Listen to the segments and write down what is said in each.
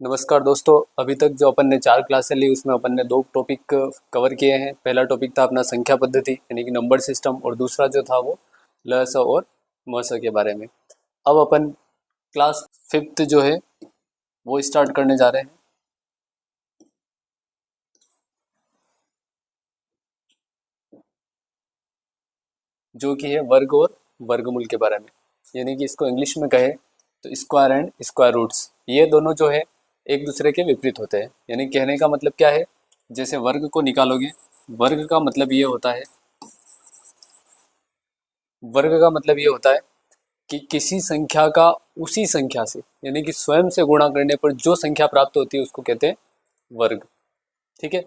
नमस्कार दोस्तों। अभी तक जो अपन ने 4 क्लासें ली उसमें अपन ने 2 टॉपिक कवर किए हैं। पहला टॉपिक था अपना संख्या पद्धति यानी कि नंबर सिस्टम, और दूसरा जो था वो ल, स और म, स के बारे में। अब अपन क्लास 5th जो है वो स्टार्ट करने जा रहे हैं, जो कि है वर्ग और वर्गमूल के बारे में। यानी कि इसको इंग्लिश में कहे तो स्क्वायर एंड स्क्वायर रूट्स। ये दोनों जो है एक दूसरे के विपरीत होते हैं। यानी कहने का मतलब क्या है, जैसे वर्ग को निकालोगे, वर्ग का मतलब ये होता है वर्ग का मतलब ये होता है कि किसी संख्या का उसी संख्या से यानी कि स्वयं से गुणा करने पर जो संख्या प्राप्त होती है उसको कहते हैं वर्ग। ठीक है।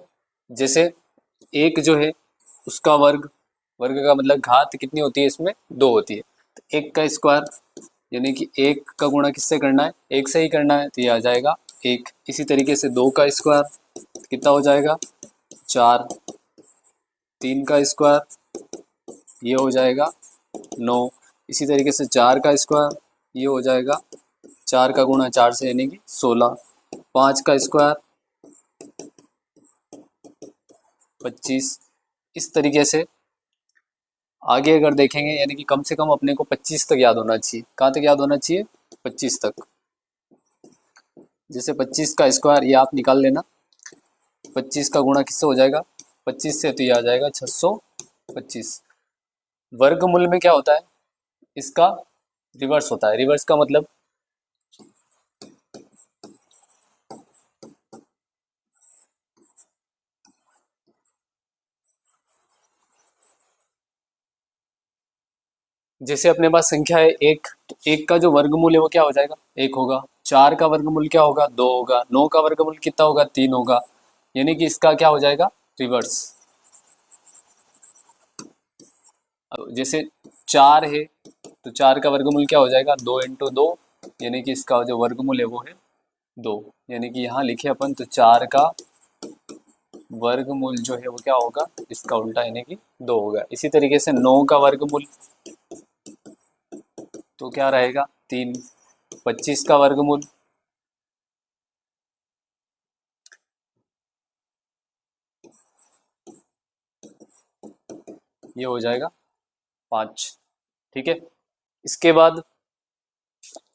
जैसे एक जो है उसका वर्ग, वर्ग का मतलब घात कितनी होती है, इसमें 2 होती है। तो एक का स्क्वायर यानी कि एक का गुणा किससे करना है, एक से ही करना है, तो ये आ जाएगा 1। इसी तरीके से 2 का स्क्वायर कितना हो जाएगा 4, 3 का स्क्वायर ये हो जाएगा 9। इसी तरीके से 4 का स्क्वायर ये हो जाएगा 4 का गुणा 4 से यानी कि 16। 5 का स्क्वायर 25। इस तरीके से आगे अगर देखेंगे यानी कि कम से कम अपने को 25 तक याद होना चाहिए। कहाँ तक याद होना चाहिए, 25 तक। जैसे 25 का स्क्वायर ये आप निकाल लेना, 25 का गुणा किससे हो जाएगा 25 से, तो ये आ जाएगा 625। वर्गमूल में क्या होता है, इसका रिवर्स होता है। रिवर्स का मतलब जैसे अपने पास संख्या है एक, तो एक का जो वर्गमूल है वो क्या हो जाएगा 1 होगा। 4 का वर्गमूल क्या होगा 2 होगा। 9 का वर्गमूल कितना होगा 3 होगा। यानी कि इसका क्या हो जाएगा रिवर्स। अब जैसे 4 है तो 4 का वर्गमूल क्या हो जाएगा 2 इंटू 2, यानी कि इसका जो वर्गमूल है वो है 2। यानी कि यहाँ लिखे अपन तो 4 का वर्गमूल जो है वो क्या होगा, इसका उल्टा यानी कि 2 होगा। इसी तरीके से 9 का वर्गमूल तो क्या रहेगा 3। 25 का वर्गमूल ये हो जाएगा 5। ठीक है। इसके बाद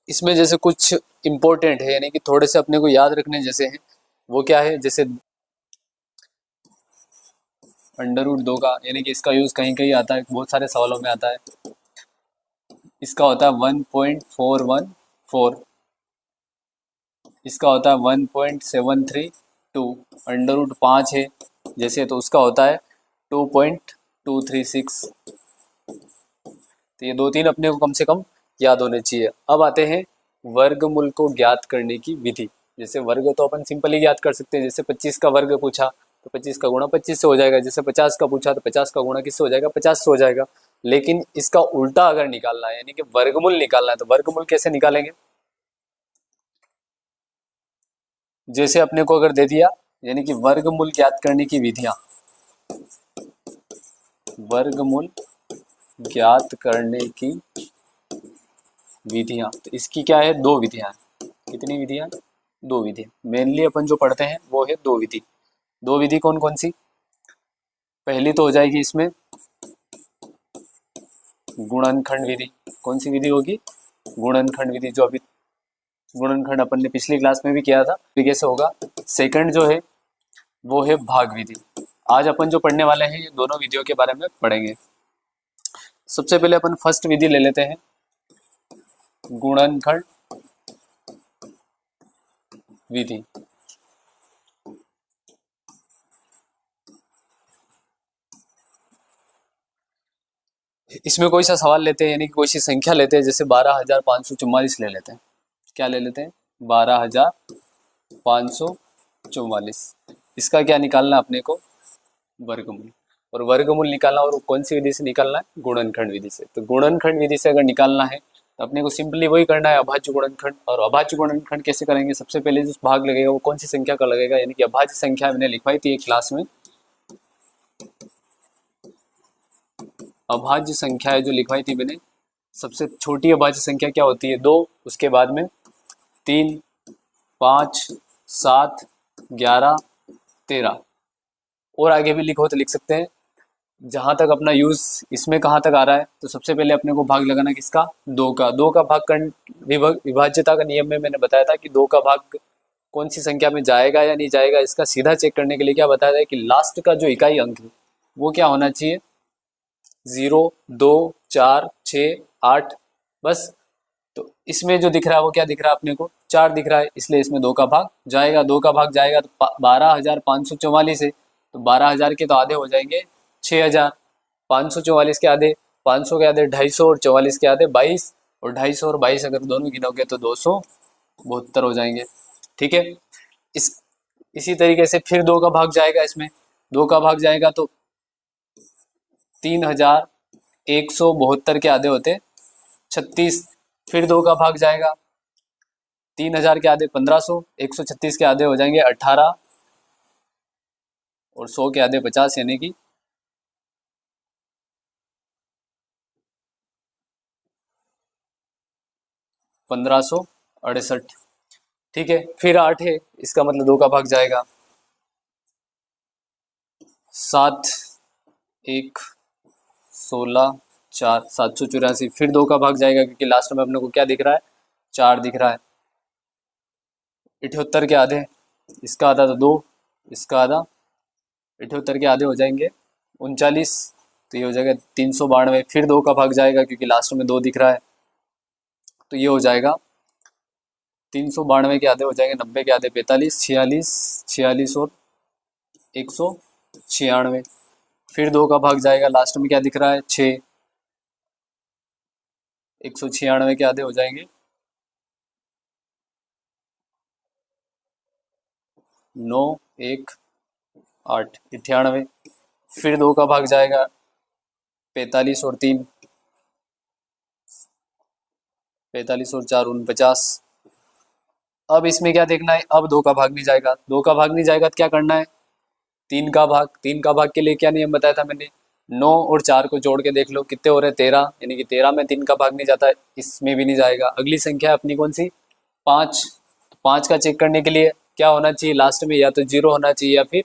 इसमें जैसे कुछ इंपॉर्टेंट है यानी कि थोड़े से अपने को याद रखने जैसे हैं, वो क्या है, जैसे अंडर रूट 2 का, यानी कि इसका यूज कहीं कहीं आता है, बहुत सारे सवालों में आता है। इसका होता है 1.414, इसका होता है 1.732। अंडर रूट 5 है जैसे, तो उसका होता है 2.236। तो ये 2-3 अपने को कम से कम याद होने चाहिए। अब आते हैं वर्गमूल को ज्ञात करने की विधि। जैसे वर्ग तो अपन सिंपली ज्ञात कर सकते हैं। जैसे 25 का वर्ग पूछा तो 25 का गुणा 25 से हो जाएगा। जैसे 50 का पूछा तो 50 का गुणा किससे हो जाएगा 50 से हो जाएगा। लेकिन इसका उल्टा अगर निकालना है यानी कि वर्गमूल निकालना है, तो वर्गमूल कैसे निकालेंगे। जैसे अपने को अगर दे दिया यानी कि वर्गमूल ज्ञात करने की विधियां, वर्गमूल ज्ञात करने की विधियां, तो इसकी क्या है 2 विधियां हैं। कितनी विधियां, 2 विधियां। मेनली अपन जो पढ़ते हैं वो है 2 विधि। 2 विधि कौन कौन सी, पहली तो हो जाएगी इसमें गुणनखंड विधि। कौन सी विधि होगी, गुणनखंड विधि, जो अभी गुणनखंड अपन ने पिछली क्लास में भी किया था, तरीके से होगा। सेकंड जो है वो है भाग विधि। आज अपन जो पढ़ने वाले हैं ये दोनों विधियों के बारे में पढ़ेंगे। सबसे पहले अपन फर्स्ट विधि ले लेते हैं, गुणनखंड विधि। इसमें कोई सा सवाल लेते हैं यानी कि कोई सी संख्या लेते हैं, जैसे 12,544 ले लेते हैं। क्या ले लेते हैं 12,544। इसका क्या निकालना है अपने को, वर्गमूल। और वर्गमूल निकालना, और कौन सी विधि से निकालना है, गुणनखंड विधि से। तो गुणनखंड विधि से अगर निकालना है तो अपने को सिंपली वही करना है, अभाज्य गुणनखंड। और अभाज्य गुणनखंड कैसे करेंगे, सबसे पहले जो भाग लगेगा वो कौन सी संख्या का लगेगा, यानी कि अभाज्य संख्या मैंने लिखवाई थी एक क्लास में। अभाज्य संख्या है जो लिखवाई थी मैंने, सबसे छोटी अभाज्य संख्या क्या होती है 2, उसके बाद में 3, 5, 7, 11, 13 और आगे भी लिखो तो लिख सकते हैं। जहाँ तक अपना यूज़ इसमें कहाँ तक आ रहा है, तो सबसे पहले अपने को भाग लगाना किसका, 2 का। 2 का भाग विभाज्यता का नियम में मैंने बताया था कि 2 का भाग कौन सी संख्या में जाएगा या नहीं जाएगा, इसका सीधा चेक करने के लिए क्या बताया है कि लास्ट का जो इकाई अंक है वो क्या होना चाहिए, 0, 2, 4, 6, 8 बस। तो इसमें जो दिख रहा है वो क्या दिख रहा है अपने को, 4 दिख रहा है, इसलिए इसमें 2 का भाग जाएगा। 2 का भाग जाएगा तो 12,544 है, तो 12,000 के तो आधे हो जाएंगे 6,000, 544 के आधे 500 के आधे 250 और 44 के आधे 22, और 250 और 22 अगर दोनों गिनोगे तो 272 हो जाएंगे। ठीक है, इसी तरीके से फिर 2 का भाग जाएगा, इसमें 2 का भाग जाएगा तो 3,172 के आधे होते 36, फिर 2 का भाग जाएगा 3,000 के आधे 1,500, 136 के आधे हो जाएंगे 18 और 100 के आधे 50, यानी कि 1,568। ठीक है, फिर 8 है, इसका मतलब 2 का भाग जाएगा 7, 1, 16, 4, 784, फिर 2 का भाग जाएगा क्योंकि लास्ट में अपने को क्या दिख रहा है, 4 दिख रहा है। 78 के आधे, इसका आधा तो 2, इसका आधा, 78 के आधे हो जाएंगे 39, तो ये हो जाएगा 392। फिर 2 का भाग जाएगा क्योंकि लास्ट में 2 दिख रहा है, तो ये हो जाएगा 392 के आधे हो जाएंगे 90 के आधे 45, 46, 46 और 196। फिर 2 का भाग जाएगा, लास्ट में क्या दिख रहा है 6, 196 के आधे हो जाएंगे 9, 1, 8, 98। फिर 2 का भाग जाएगा 45 और 3, 45 और 4 49। अब इसमें क्या देखना है, अब 2 का भाग नहीं जाएगा, 2 का भाग नहीं जाएगा तो क्या करना है, 3 का भाग। 3 का भाग के लिए क्या नियम बताया था मैंने, 9 और 4 को जोड़ के देख लो कितने हो रहे 13, यानी कि 13 में 3 का भाग नहीं जाता है, इसमें भी नहीं जाएगा। अगली संख्या है अपनी कौन सी, 5। 5 का चेक करने के लिए क्या होना चाहिए, लास्ट में या तो 0 होना चाहिए या फिर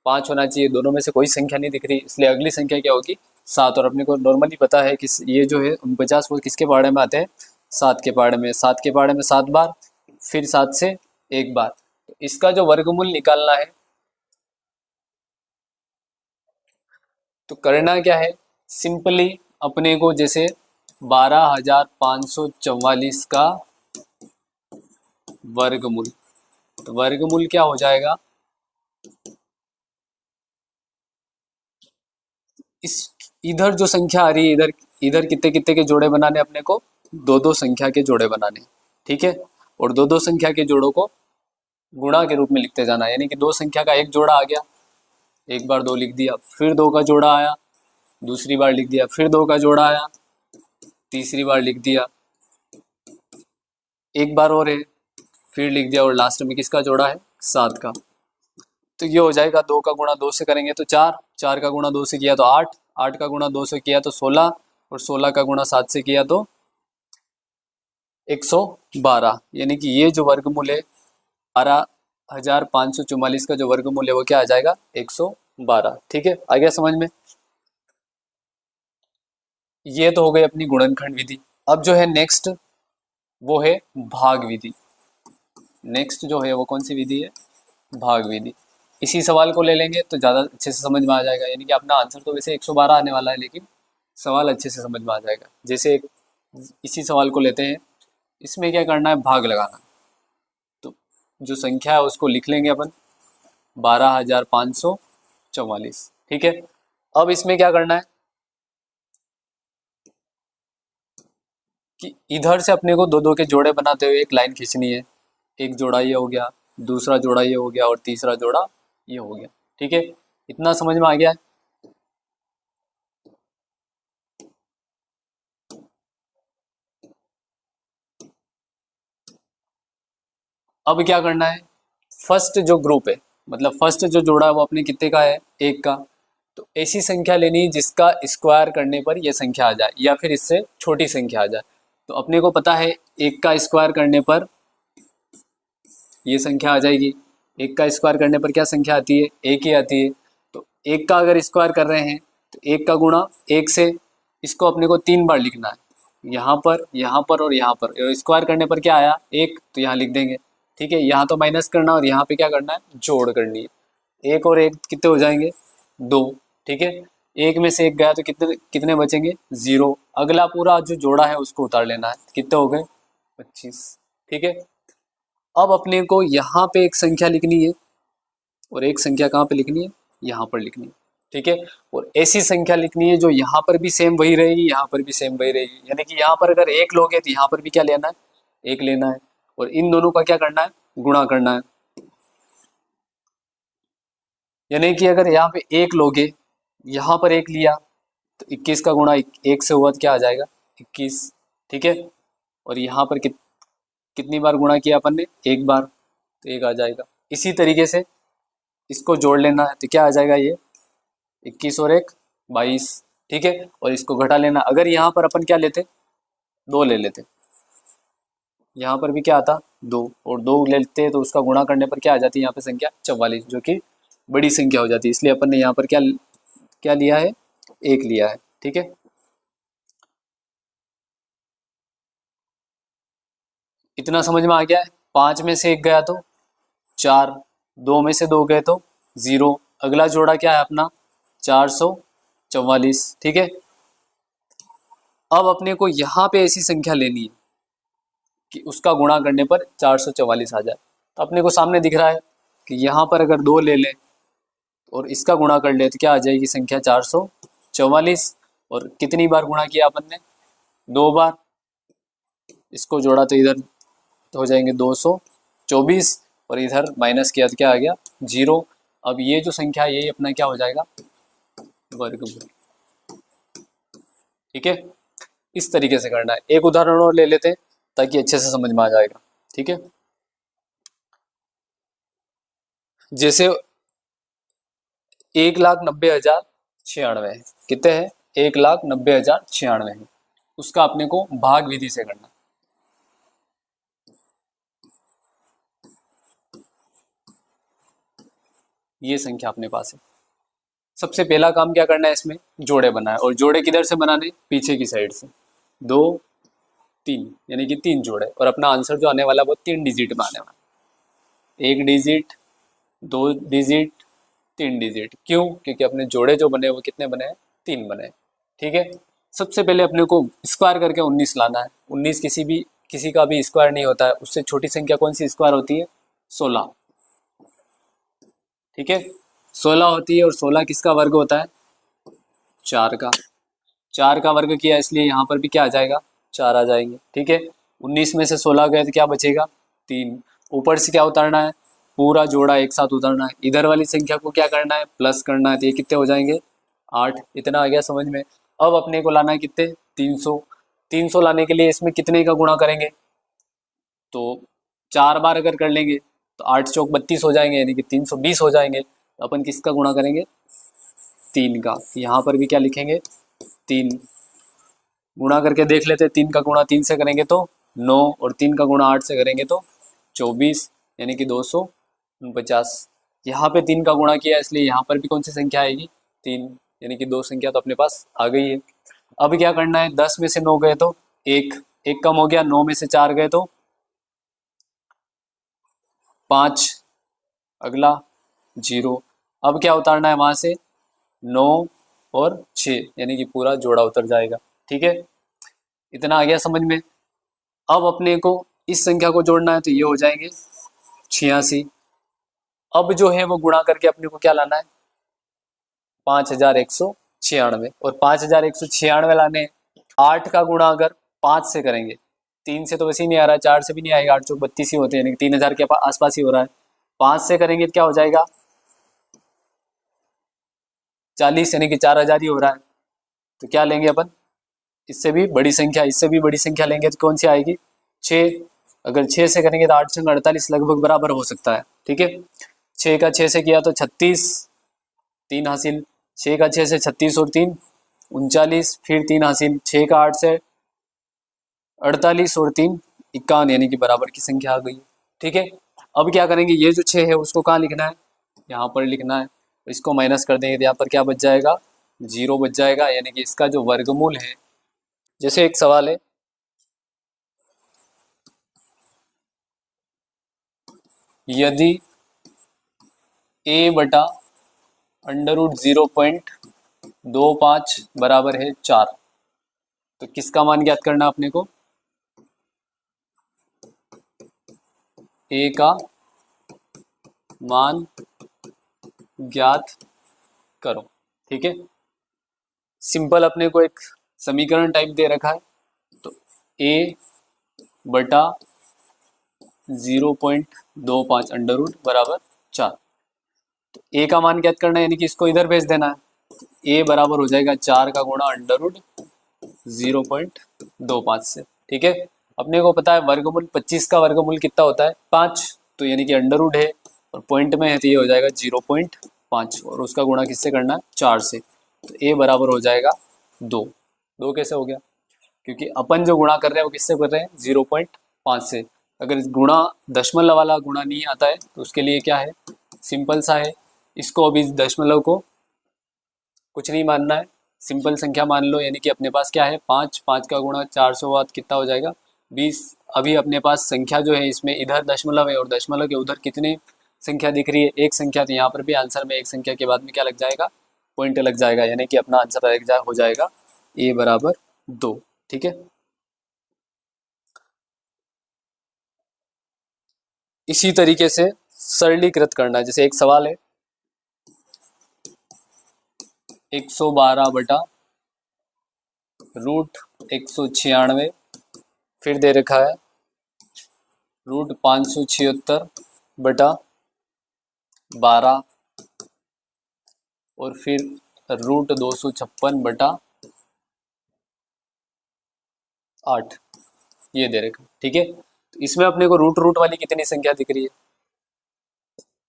5 होना चाहिए, दोनों में से कोई संख्या नहीं दिख रही, इसलिए अगली संख्या क्या होगी 7। और अपने को नॉर्मली पता है कि ये जो है 49 वो किसके पहाड़े में आते हैं, 7 के पहाड़े में। 7 के पहाड़े में 7 बार, फिर 7 से 1 बार, तो इसका जो वर्गमूल निकालना है तो करना क्या है, सिंपली अपने को जैसे 12,544 का वर्गमूल, तो वर्गमूल क्या हो जाएगा, इस इधर जो संख्या आ रही है इधर इधर कितने कितने के जोड़े बनाने अपने को, 2-2 संख्या के जोड़े बनाने। ठीक है, और 2-2 संख्या के जोड़ों को गुणा के रूप में लिखते जाना, यानी कि 2 संख्या का एक जोड़ा आ गया, एक बार 2 लिख दिया, फिर 2 का जोड़ा आया, दूसरी बार लिख दिया, फिर 2 का जोड़ा आया, तीसरी बार लिख दिया, एक बार और है, फिर लिख दिया, और लास्ट में किसका जोड़ा है, 7 का। तो ये हो जाएगा 2 का गुणा 2 से करेंगे तो 4, 4 का गुणा 2 से किया तो 8, 8 का गुणा 2 से किया तो 16, और 16 का गुणा 7 से किया तो 112, यानी कि ये जो वर्गमूल है 12,544 का जो वर्गमूल है वो क्या आ जाएगा, 112। ठीक है, आ गया समझ में। ये तो हो गई अपनी गुणनखंड विधि। अब जो है नेक्स्ट वो है भाग विधि। नेक्स्ट जो है वो कौन सी विधि है, भाग विधि। इसी सवाल को ले लेंगे तो ज़्यादा अच्छे से समझ में आ जाएगा, यानी कि अपना आंसर तो वैसे 112 आने वाला है लेकिन सवाल अच्छे से समझ में आ जाएगा। जैसे इसी सवाल को लेते हैं, इसमें क्या करना है, भाग लगाना। तो जो संख्या है उसको लिख लेंगे अपन 12,544। ठीक है, अब इसमें क्या करना है कि इधर से अपने को 2-2 के जोड़े बनाते हुए एक लाइन खींचनी है। एक जोड़ा ये हो गया, दूसरा जोड़ा ये हो गया, और तीसरा जोड़ा ये हो गया। ठीक है, इतना समझ में आ गया है। अब क्या करना है, फर्स्ट जो ग्रुप है, मतलब फर्स्ट जो जोड़ा है वो अपने कितने का है, 1 का। तो ऐसी संख्या लेनी है जिसका स्क्वायर करने पर यह संख्या आ जाए या फिर इससे छोटी संख्या आ जाए। तो अपने को पता है 1 का स्क्वायर करने पर ये संख्या आ जाएगी। एक का स्क्वायर करने पर क्या संख्या आती है, एक ही आती है। तो एक का अगर स्क्वायर कर रहे हैं तो एक का गुणा एक से, इसको अपने को 3 बार लिखना है, यहाँ पर, यहाँ पर और यहाँ पर। स्क्वायर करने पर क्या आया, एक, तो यहाँ लिख देंगे। ठीक है, यहाँ तो माइनस करना और यहाँ पे क्या करना है, जोड़ करनी है। एक और एक कितने हो जाएंगे, 2। ठीक है, एक में से एक गया तो कितने कितने बचेंगे, 0। अगला पूरा जो जोड़ा है उसको उतार लेना है, कितने हो गए, 25। ठीक है, अब अपने को यहाँ पे एक संख्या लिखनी है और एक संख्या कहाँ पे लिखनी है, यहाँ पर लिखनी है। ठीक है, और ऐसी संख्या लिखनी है जो यहाँ पर भी सेम वही रहेगी, यहाँ पर भी सेम वही रहेगी। यानी कि यहाँ पर अगर एक लोगे तो यहाँ पर भी क्या लेना है, एक लेना है, और इन दोनों का क्या करना है, गुणा करना है। यानी कि अगर यहाँ पे एक लोगे, यहाँ पर एक लिया तो 21 का गुणा एक से हुआ तो क्या आ जाएगा, 21। ठीक है, और यहाँ पर कितनी बार गुणा किया अपन ने, एक बार, तो एक आ जाएगा। इसी तरीके से इसको जोड़ लेना है तो क्या आ जाएगा, ये 21 और 1 22। ठीक है, और इसको घटा लेना। अगर यहाँ पर अपन क्या लेते, 2 ले लेते, यहाँ पर भी क्या आता, 2, और 2 लेते तो उसका गुणा करने पर क्या आ जाती है यहाँ पे संख्या, 44, जो कि बड़ी संख्या हो जाती है। इसलिए अपन ने यहाँ पर क्या क्या लिया है, 1 लिया है। ठीक है, इतना समझ में आ गया है। 5 में से 1 गया तो 4, 2 में से 2 गए तो 0। अगला जोड़ा क्या है अपना, 444। ठीक है, अब अपने को यहाँ पे ऐसी संख्या लेनी है कि उसका गुणा करने पर 444 आ जाए। तो अपने को सामने दिख रहा है कि यहाँ पर अगर 2 ले लें और इसका गुणा कर ले तो क्या आ जाएगी संख्या, 444। और कितनी बार गुणा किया अपन ने, 2 बार। इसको जोड़ा तो इधर तो हो जाएंगे 224, और इधर माइनस किया तो क्या आ गया, 0। अब ये जो संख्या है ये अपना क्या हो जाएगा, वर्गमूल। ठीक है, इस तरीके से करना है। एक उदाहरण और ले लेते हैं ताकि अच्छे से समझ में आ जाएगा। ठीक है, जैसे 1,90,096 है, कितने हैं, 1,90,096 है। उसका अपने को भाग विधि से करना। ये संख्या अपने पास है। सबसे पहला काम क्या करना है, इसमें जोड़े बनाए, और जोड़े किधर से बनाने, पीछे की साइड से। 2 3 यानी कि 3 जोड़े, और अपना आंसर जो आने वाला वो 3 डिजिट में आने वाला, 1 डिजिट, 2 डिजिट, 3 डिजिट। क्यों, क्योंकि अपने जोड़े जो बने वो कितने बने हैं, 3 बने। ठीक है, सबसे पहले अपने को स्क्वायर करके 19 लाना है। 19 किसी का भी स्क्वायर नहीं होता है। उससे छोटी संख्या कौन सी स्क्वायर होती है, 16। ठीक है, 16 होती है, और 16 किसका वर्ग होता है, 4 का। 4 का वर्ग किया इसलिए यहाँ पर भी क्या आ जाएगा, 4 आ जाएंगे। ठीक है, 19 में से 16 गए तो क्या बचेगा, 3। ऊपर से क्या उतारना है, पूरा जोड़ा एक साथ उतारना है। इधर वाली संख्या को क्या करना है, प्लस करना है। तो ये कितने हो जाएंगे, 8। इतना आ गया समझ में। अब अपने को लाना है कितने, 300। 300 लाने के लिए इसमें कितने का गुणा करेंगे, तो 4 बार अगर कर लेंगे तो 8 चौक 32 हो जाएंगे, यानी कि 320 हो जाएंगे। तो अपन किसका गुणा करेंगे, 3 का। यहाँ पर भी क्या लिखेंगे, 3 गुणा करके देख लेते हैं। 3 का गुणा 3 से करेंगे तो 9, और 3 का गुणा 8 से करेंगे तो 24, यानी कि 249। यहाँ पे 3 का गुणा किया इसलिए यहाँ पर भी कौन सी संख्या आएगी, 3, यानी कि 2 संख्या तो अपने पास आ गई है। अब क्या करना है, 10 में से 9 गए तो 1 कम हो गया, 9 में से 4 गए तो 5, अगला 0। अब क्या उतारना है वहां से, 9 और 6, यानी कि पूरा जोड़ा उतर जाएगा। ठीक है, इतना आ गया समझ में। अब अपने को इस संख्या को जोड़ना है तो ये हो जाएंगे 86। अब जो है वो गुणा करके अपने को क्या लाना है, 5196, और 5196 लाने। 8 का गुणा अगर 5 से करेंगे, 3 से तो वैसे ही नहीं आ रहा है, 4 से भी नहीं आएगा, 8 चौक 32 ही होते हैं, यानी कि 3000 के आसपास ही हो रहा है। 5 से करेंगे तो क्या हो जाएगा, 40, यानी कि 4000 ही हो रहा है। तो क्या लेंगे अपन, इससे भी बड़ी संख्या, इससे भी बड़ी संख्या लेंगे तो कौन सी आएगी, 6। अगर 6 से करेंगे तो 8 छंग 48 लगभग बराबर हो सकता है। ठीक है, 6 का 6 से किया तो 36, 3 हासिल। 6 का 6 से 36 और 3 39, फिर 3 हासिल। 6 का 8 से 48 और 3 51, यानी कि बराबर की संख्या आ गई। ठीक है, अब क्या करेंगे, ये जो 6 है उसको कहाँ लिखना है, यहाँ पर लिखना है। इसको माइनस कर देंगे तो यहाँ पर क्या बच जाएगा, 0 बच जाएगा, यानी कि इसका जो वर्गमूल है, जैसे एक सवाल है, यदि a बटा अंडर रूट 0.25 बराबर है 4, तो किसका मान ज्ञात करना अपने को, a का मान ज्ञात करो। ठीक है, सिंपल अपने को एक समीकरण टाइप दे रखा है, तो a बटा 0.25 अंडर रूट बराबर 4, तो a का मान ज्ञात करना है, यानी कि इसको इधर भेज देना है। a बराबर हो जाएगा 4 का गुणा अंडर रूट 0.25 से। ठीक है, अपने को पता है वर्गमूल 25 का वर्गमूल कितना होता है, 5, तो यानी कि अंडर रूट है और पॉइंट में है तो ये हो जाएगा 0.5 और उसका गुणा किससे करना है, 4 से, तो a बराबर हो जाएगा 2। 2 कैसे हो गया, क्योंकि अपन जो गुणा कर रहे हैं वो किससे कर रहे हैं, 0.5 से। अगर गुणा दशमलव वाला गुणा नहीं आता है तो उसके लिए क्या है, सिंपल सा है, इसको अभी दशमलव को कुछ नहीं मानना है, सिंपल संख्या मान लो, यानी कि अपने पास क्या है 5, 5 का गुणा 400 वाट कितना हो जाएगा 20। अभी अपने पास संख्या जो है इसमें इधर दशमलव है और दशमलव के उधर कितनी संख्या दिख रही है, एक संख्या, तो यहाँ पर भी आंसर में एक संख्या के बाद में क्या लग जाएगा, पॉइंट लग जाएगा, यानी कि अपना आंसर हो जाएगा a बराबर 2। ठीक है, इसी तरीके से सरलीकृत करना है, जैसे एक सवाल है 112 बटा रूट 196, फिर दे रखा है रूट 576 बटा 12 और फिर रूट 256 बटा 8, ये दे रखा। ठीक है, तो इसमें अपने को रूट रूट वाली कितनी संख्या दिख रही है,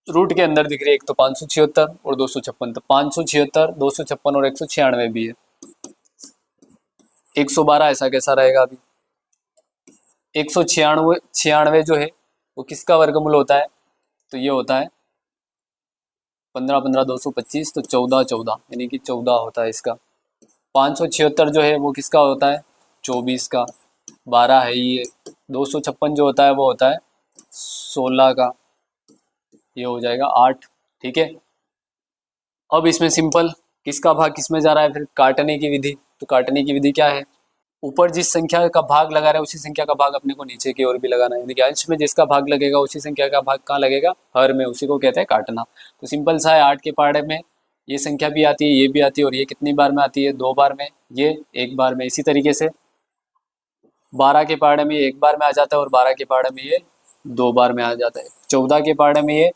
रूट के अंदर दिख रही है, एक तो 576 और 256, तो 576, 256 और 196 भी है। 112 ऐसा कैसा रहेगा, अभी 196 जो है वो किसका वर्गमूल होता है, तो ये होता है 15 15 225, तो 14 14, यानी कि 14 होता है इसका। 576 जो है वो किसका होता है, 24 का, 12 है ये। 256 जो होता है वो होता है 16 का, ये हो जाएगा 8। ठीक है, अब इसमें सिंपल किसका भाग किसमें जा रहा है, फिर काटने की विधि, तो काटने की विधि क्या है, ऊपर जिस संख्या का भाग लगा रहा है उसी संख्या का भाग अपने को नीचे की ओर भी लगाना है, यानी कि अंश में जिसका भाग लगेगा उसी संख्या का भाग कहाँ लगेगा, हर में, उसी को कहते हैं काटना। तो सिंपल सा है, 8 के पहाड़े में ये संख्या भी आती है, ये भी आती है, और ये कितनी बार में आती है, 2 बार में, ये 1 बार में। इसी तरीके से 12 के पहाड़े में ये 1 बार में आ जाता है और 12 के पहाड़े में ये 2 बार में आ जाता है। 14 के पहाड़े में ये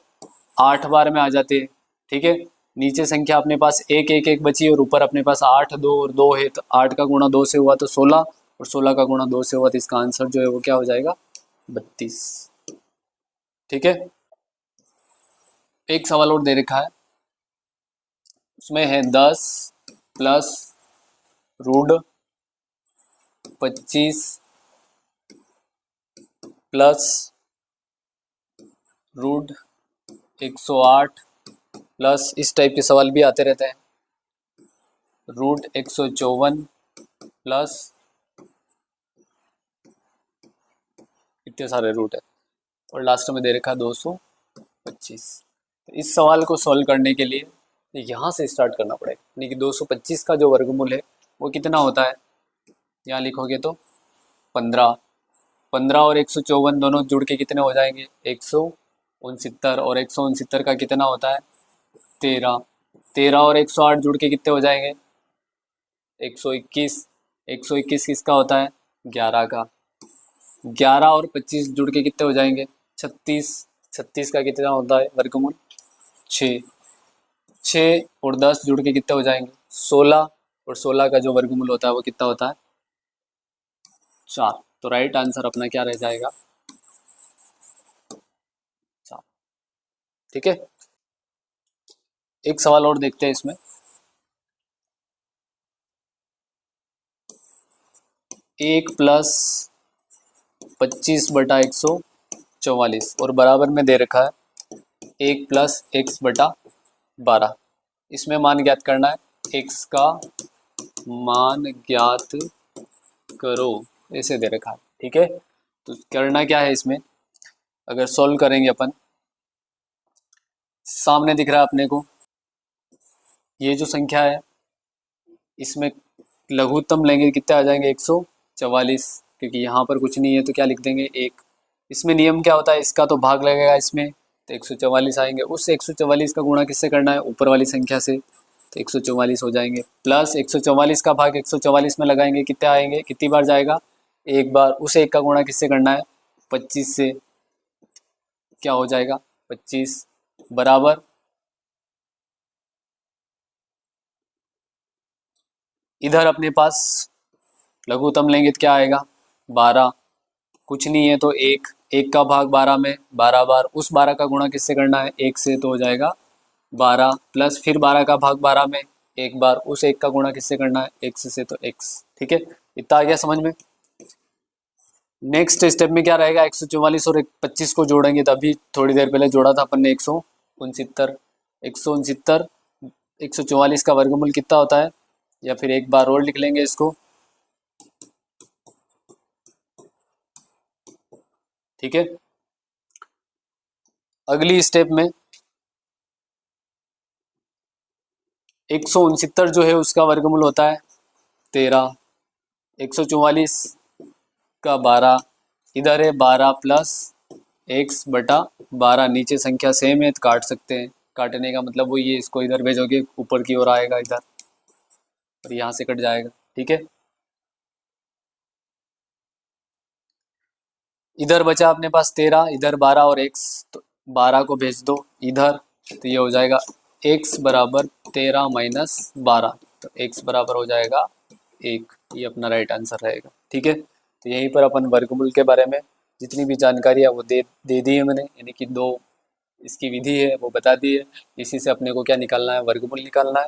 8 बार में आ जाते हैं। ठीक है, नीचे संख्या अपने पास 1 1 1 बची और ऊपर अपने पास 8 2 और 2 है, तो 8 का गुणा 2 से हुआ तो 16 और 16 का गुणा 2 से हुआ, तो इसका आंसर जो है वो क्या हो जाएगा, 32। ठीक है, एक सवाल और दे रखा है, उसमें है 10 plus root 25 plus root 108 plus, इस टाइप के सवाल भी आते रहते हैं, रूट 154 प्लस, इतने सारे रूट है, और लास्ट में दे रखा 225। तो इस सवाल को सॉल्व करने के लिए यहाँ से स्टार्ट करना पड़ेगा, यानी कि 225 का जो वर्गमूल है वो कितना होता है, यहाँ लिखोगे तो 15। 15 और 154 दोनों जुड़ के कितने हो जाएंगे, 169, और 169 का कितना होता है 13। 13 और 108 जुड़ के कितने हो जाएंगे 121। 121 किसका होता है 11 का। 11 और 25 जुड़ के कितने हो जाएंगे 36। 36 का कितना होता है वर्गमूल 6। 6 और 10 जुड़ के कितने हो जाएंगे 16, और 16 का जो वर्गमूल होता है वो कितना होता है 4। तो राइट आंसर अपना क्या रह जाएगा 4। ठीक है, एक सवाल और देखते हैं इसमें, 1 प्लस 25 बटा 100 144 और बराबर में दे रखा है 1 प्लस एक्स बटा 12। इसमें मान ज्ञात करना है, x का मान ज्ञात करो, ऐसे दे रखा है। ठीक है, तो करना क्या है इसमें, अगर सॉल्व करेंगे अपन, सामने दिख रहा है अपने को ये जो संख्या है, इसमें लघुत्तम लेंगे कितने आ जाएंगे 144, क्योंकि यहाँ पर कुछ नहीं है तो क्या लिख देंगे 1। इसमें नियम क्या होता है, इसका तो भाग लगेगा इसमें, तो 144 आएंगे। उस 144 का गुणा किससे करना है, ऊपर वाली संख्या से, तो 144 हो जाएंगे। प्लस 144 का भाग 144 में लगाएंगे, कितने आएंगे, कितनी बार जाएगा, एक बार। उस एक का गुणा किससे करना है, 25 से, क्या हो जाएगा 25 बराबर, इधर अपने पास लघुत्तम लेंगे तो क्या आएगा 12, कुछ नहीं है तो एक, एक का भाग 12 में 12 बार, उस 12 का गुणा किससे करना है, एक से, तो हो जाएगा 12, प्लस फिर 12 का भाग 12 में एक बार, उस एक का गुणा किससे करना है, x से, तो x। ठीक है, इतना आ गया समझ में। नेक्स्ट स्टेप में क्या रहेगा, 144 और 25 को जोड़ेंगे, तो अभी थोड़ी देर पहले जोड़ा था अपन ने 169, 169 144 का वर्गमूल कितना होता है, या फिर एक बार और लिख लेंगे इसको। ठीक है, अगली स्टेप में 169 जो है उसका वर्गमूल होता है 13, 144 का 12, इधर है 12 प्लस x बटा 12, नीचे संख्या सेम है तो काट सकते हैं, काटने का मतलब वही है, इसको इधर भेजोगे ऊपर की ओर आएगा इधर, और यहाँ से कट जाएगा। ठीक है, इधर बचा अपने पास 13, इधर 12 और x, तो 12 को भेज दो इधर, तो ये हो जाएगा x बराबर 13 माइनस 12, तो x बराबर हो जाएगा 1, ये अपना राइट आंसर रहेगा। ठीक है, तो यहीं पर अपन वर्गमूल के बारे में जितनी भी जानकारी है वो दे दी है मैंने, यानी कि दो इसकी विधि है वो बता दी है। इसी से अपने को क्या निकालना है, वर्गमूल निकालना है।